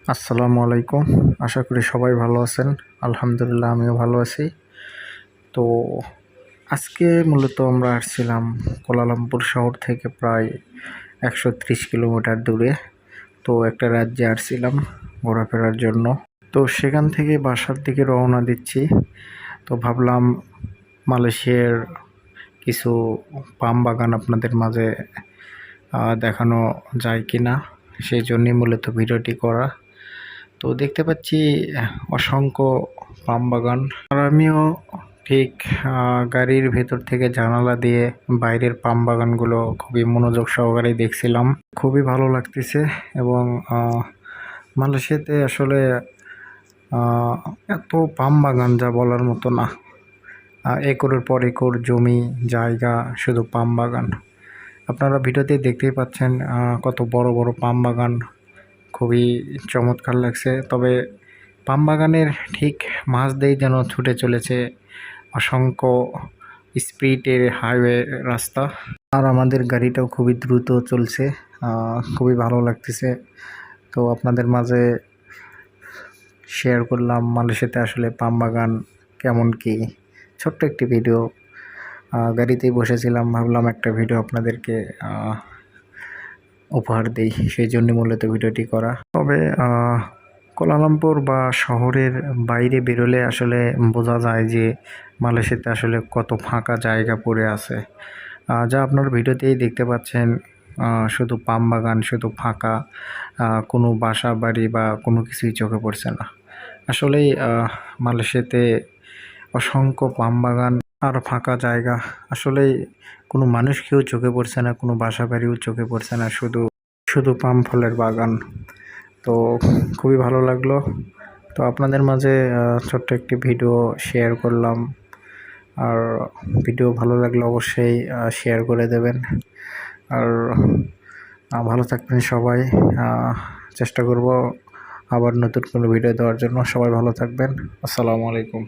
আসসালামু আলাইকুম। আশা করি সবাই ভালো আছেন। আলহামদুলিল্লাহ আমিও ভালো আছি। তো আজকে মূলত আমরা আসছিলাম কুয়ালালামপুর শহর থেকে প্রায় ১৩০ কিলোমিটার দূরে। তো একটা রাজ্যে আসছিলাম ঘোরাফেরার জন্য। তো সেখান থেকে বাসার দিকে রওনা দিচ্ছি। তো ভাবলাম মালয়েশিয়ার কিছু পাম বাগান আপনাদের মাঝে দেখানো যায় কিনা, সেই জন্যই মূলত ভিডিওটি করা। তো দেখতে পাচ্ছি অসংখ্য পাম বাগান। আর আমিও ঠিক গাড়ির ভেতর থেকে জানালা দিয়ে বাইরের পাম বাগানগুলো খুবই মনোযোগ সহকারে দেখছিলাম। খুবই ভালো লাগতেছে এবং মালয়েশিয়াতে আসলে এত পাম বাগান যা বলার মতো না। একরের পর একর জমি জায়গা শুধু পাম বাগান। আপনারা ভিডিওতে দেখতেই পাচ্ছেন কত বড় বড় পাম বাগান। খুবই চমৎকার লাগছে। তবে পাম বাগানের ঠিক মাঝ দিয়েই যেন ছুটে চলেছে অসংখ্য স্পিডের হাইওয়ে রাস্তা। আর আমাদের গাড়িটাও খুবই দ্রুত চলছে। খুবই ভালো লাগতেছে। তো আপনাদের মাঝে শেয়ার করলাম মালয়েশিয়াতে আসলে পাম বাগান কেমন কি, ছোট্ট একটি ভিডিও। গাড়িতেই বসেছিলাম, ভাবলাম একটা ভিডিও আপনাদেরকে উপহার দেই, সেই জন্য মূলত ভিডিওটি করা। তবে কুয়ালালামপুর বা শহরের বাইরে বেরোলে আসলে বোঝা যায় যে মালয়েশিয়াতে আসলে কত ফাঁকা জায়গা পড়ে আছে। যা আপনারা ভিডিওতেই দেখতে পাচ্ছেন, শুধু পাম বাগান, শুধু ফাঁকা, কোনো বাসা বাড়ি বা কোনো কিছুই চোখে পড়ছে না। আসলেই মালয়েশিয়াতে অসংখ্য পাম বাগান আর ফাঁকা জায়গা। আসলেই কোনো মানুষ কেউ চোখে পড়ছে না, কোনো বাসা বাড়িও চোখে পড়ছে না, শুধু শুধু পাম ফলের বাগান। তো খুবই ভালো লাগলো। তো আপনাদের মাঝে ছোট্ট একটি ভিডিও শেয়ার করলাম। আর ভিডিও ভালো লাগলে অবশ্যই শেয়ার করে দেবেন। আর ভালো থাকবেন সবাই। চেষ্টা করব আবার নতুন কোনো ভিডিও দেওয়ার জন্য। সবাই ভালো থাকবেন। আসসালামু আলাইকুম।